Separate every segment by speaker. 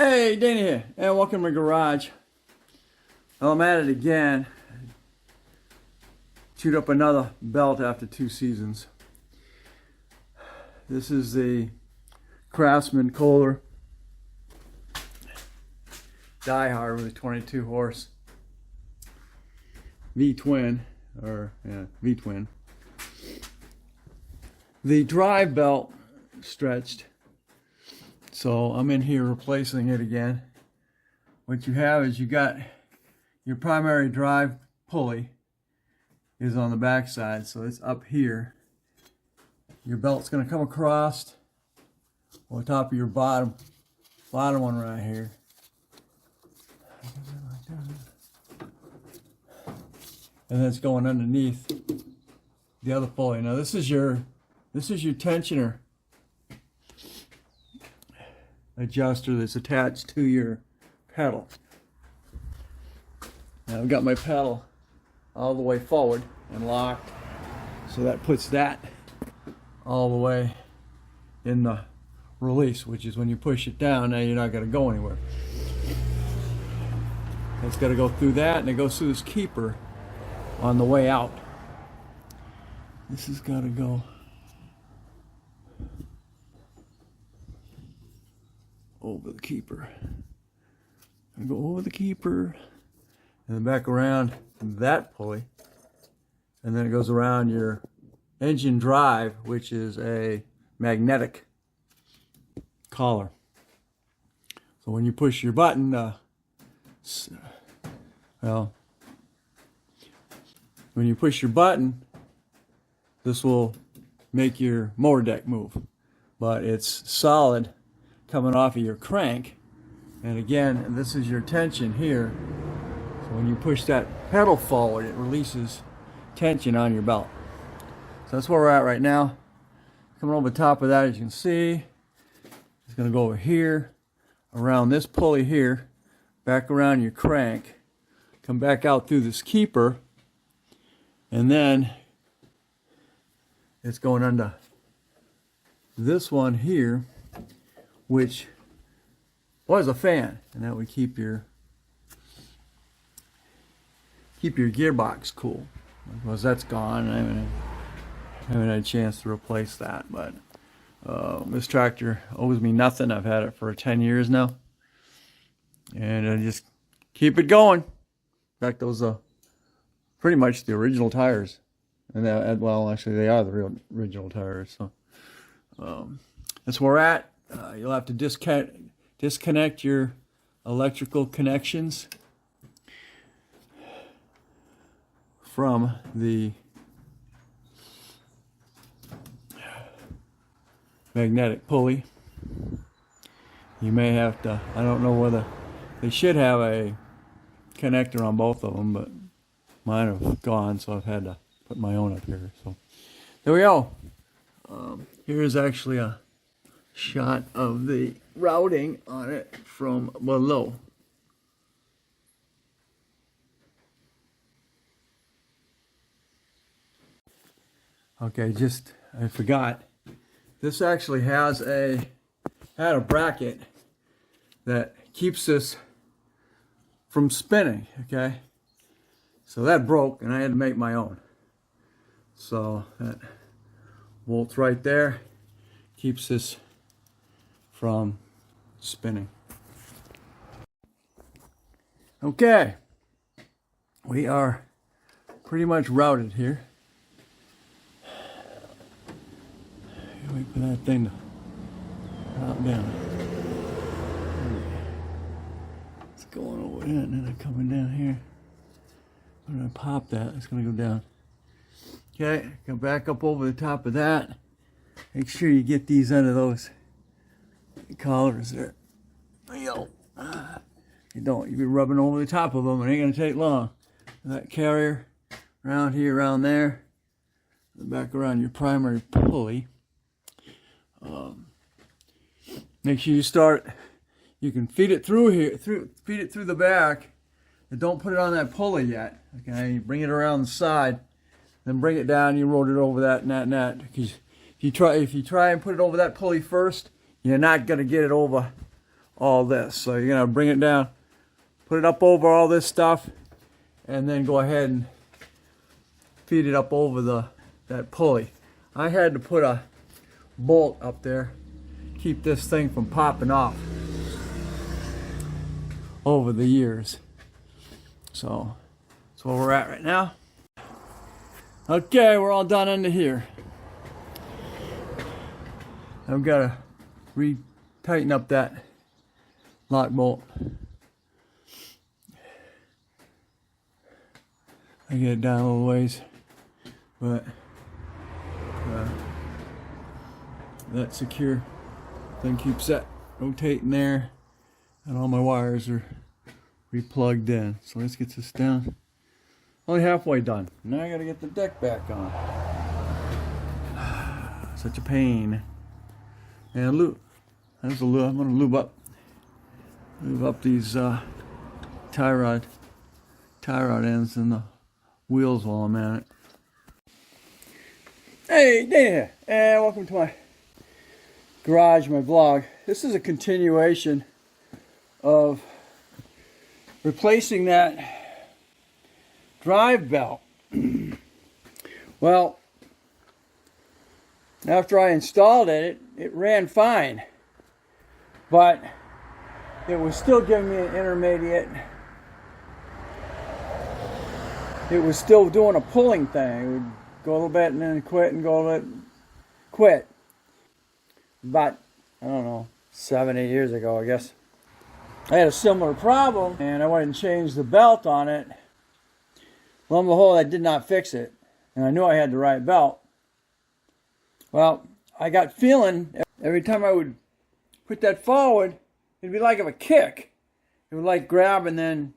Speaker 1: Hey, Danny here, and welcome to my garage. Well, I'm at it again. Chewed up another belt after 2 seasons. This is the Craftsman Kohler Die-Hard with a 22 horse V-twin, V-twin. The drive belt stretched, so I'm in here replacing it again. What you have is you got your primary drive pulley is on the back side, so it's up here. Your belt's going to come across on top of your bottom one right here. And then it's going underneath the other pulley. Now this is your tensioner adjuster that's attached to your pedal. Now I've got my pedal all the way forward and locked, so that puts that all the way in the release, which is when you push it down, now you're not going to go anywhere. It's got to go through that, and it goes through this keeper on the way out. This has got to go over the keeper. And go over the keeper and then back around that pulley, and then it goes around your engine drive, which is a magnetic collar. So when you push your button, when you push your button, this will make your motor deck move, but it's solid coming off of your crank. And again, this is your tension here, so when you push that pedal forward, it releases tension on your belt. So that's where we're at right now. Coming over the top of that, as you can see, it's going to go over here, around this pulley here, back around your crank, come back out through this keeper, and then it's going under this one here, which was a fan, and that would keep your gearbox cool. Because that's gone, and I haven't had a chance to replace that. But this tractor owes me nothing. I've had it for 10 years now, and I just keep it going. In fact, those are pretty much the original tires, and well, actually, they are the real original tires. So that's where we're at. You'll have to disconnect your electrical connections from the magnetic pulley. You may have to, I don't know whether, they should have a connector on both of them, but mine have gone, so I've had to put my own up here. So there we go. Here's actually a shot of the routing on it from below. Okay, I forgot. This actually had a bracket that keeps this from spinning, okay? So that broke, and I had to make my own. So that bolts right there, keeps this from spinning. Okay, we are pretty much routed here. Wait for that thing to drop down. It's going over there and then it's coming down here. I'm going to pop that. It's going to go down. Okay, come back up over the top of that. Make sure you get these under those collars there. You don't. You'll be rubbing over the top of them. It ain't going to take long. That carrier around here, around there, and back around your primary pulley. Make sure you can feed it through here, feed it through the back, and don't put it on that pulley yet. Okay, you bring it around the side, then bring it down. You roll it over that and that. Because if you try and put it over that pulley first, you're not going to get it over all this. So you're gonna bring it down, put it up over all this stuff, and then go ahead and feed it up over that pulley. I had to put a bolt up there, keep this thing from popping off over the years. So that's where we're at right now. Okay, we're all done under here. I've got to re-tighten up that lock bolt. I get it down a little ways, but that secure thing keeps that rotating there, and all my wires are re-plugged in. So let's get this down. Only halfway done. Now I gotta get the deck back on. Such a pain. And lube. There's a lube. I'm gonna lube up these tie rod ends and the wheels while I'm at it. Hey there, and welcome to my garage, my vlog. This is a continuation of replacing that drive belt. Well, after I installed it, it ran fine, but it was still giving me an intermediate. It was still doing a pulling thing. It would go a little bit and then quit and go a little bit, quit. But I don't know, 7, 8 years ago, I guess, I had a similar problem, and I went and changed the belt on it. Lo and behold, I did not fix it, and I knew I had the right belt. Well, I got feeling every time I would put that forward, it'd be like a kick. It would like grab and then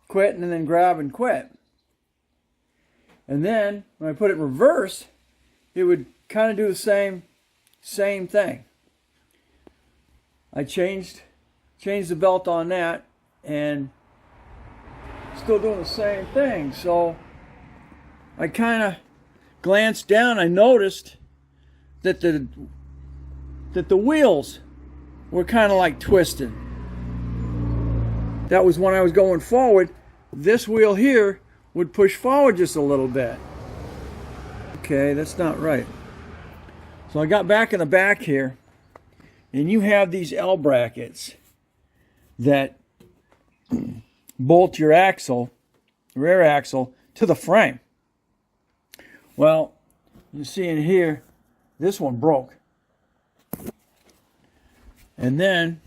Speaker 1: quit, and then grab and quit. And then when I put it in reverse, it would kind of do the same thing. I changed the belt on that, and still doing the same thing. So I kind of glanced down. I noticed that the wheels were kind of like twisted. That was when I was going forward. This wheel here would push forward just a little bit. Okay, that's not right. So I got back in the back here, and you have these L brackets that bolt your axle, rear axle, to the frame. Well, you see in here, this one broke. And then,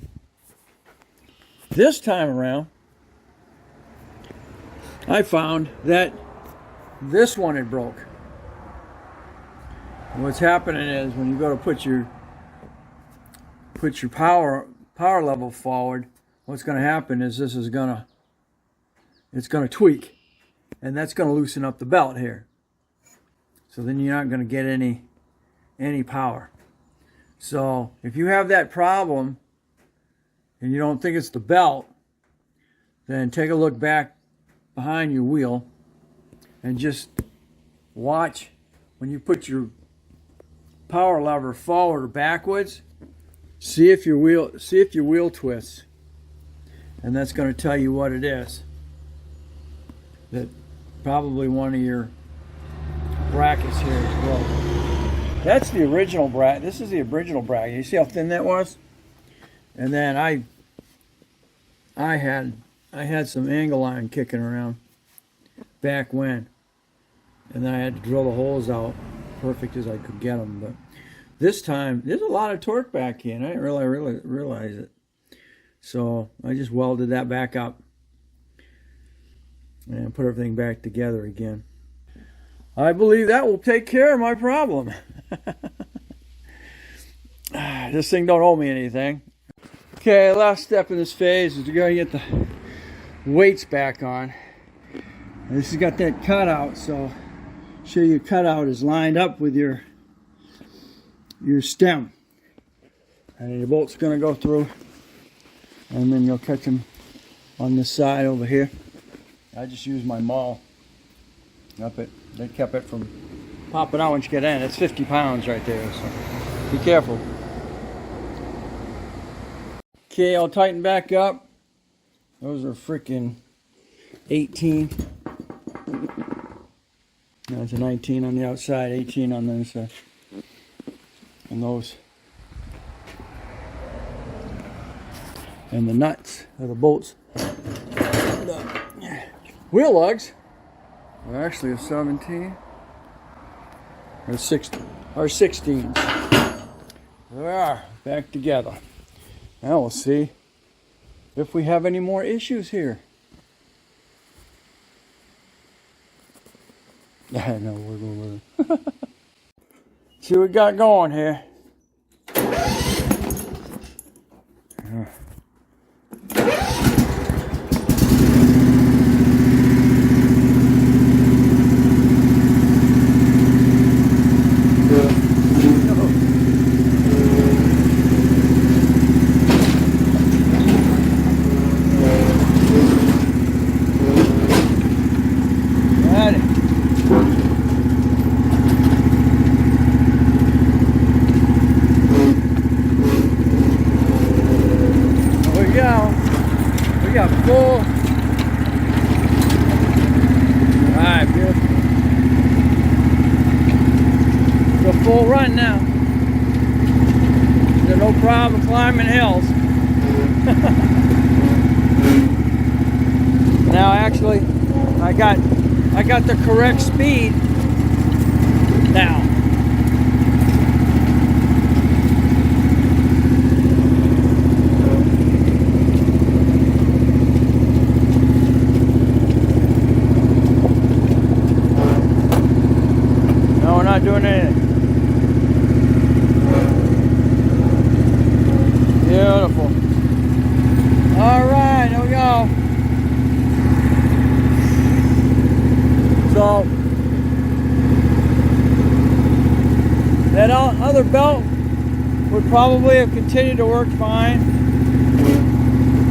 Speaker 1: this time around, I found that this one had broke. And what's happening is when you go to put your power level forward, what's going to happen is it's going to tweak, and that's going to loosen up the belt here. So then you're not going to get any power. So if you have that problem and you don't think it's the belt, then take a look back behind your wheel and just watch when you put your power lever forward or backwards. See if your wheel twists, and that's going to tell you what it is. That probably one of your brackets here is broken. That's the original bracket. This is the original bracket. You see how thin that was? And then I had some angle iron kicking around back when, and then I had to drill the holes out perfect as I could get them. But this time there's a lot of torque back in. I didn't really realize it, so I just welded that back up and put everything back together again. I believe that will take care of my problem. This thing don't owe me anything. Okay, last step in this phase is to go and get the weights back on. And this has got that cutout, so sure your cutout is lined up with your stem. And your bolt's going to go through, and then you'll catch them on this side over here. I just used my maul up it. They kept it from popping out once you get in. It's 50 pounds right there, so be careful. Okay, I'll tighten back up. Those are freaking 18. That's a 19 on the outside, 18 on the inside. And those. And the nuts, or the bolts. The wheel lugs are actually a 17. Or 16. Or 16. There we are, back together. Now we'll see if we have any more issues here. I know we're going with it. See what we got going here. We got full. Alright, beautiful. It's a full run now. There's no problem climbing hills. Now actually I got the correct speed now. Not doing anything. Beautiful. All right, here we go. So that other belt would probably have continued to work fine,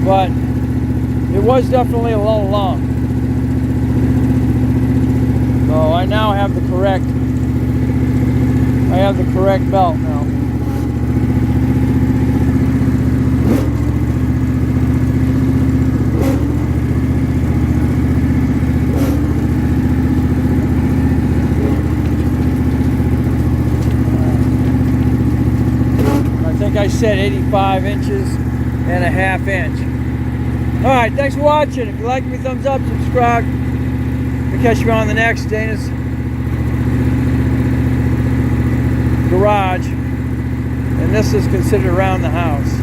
Speaker 1: but it was definitely a little long. So I now have the correct belt now. I think I said 85 inches and a half inch. Alright, thanks for watching. If you like me, thumbs up, subscribe. We'll catch you on the next Dana's garage, and this is considered around the house.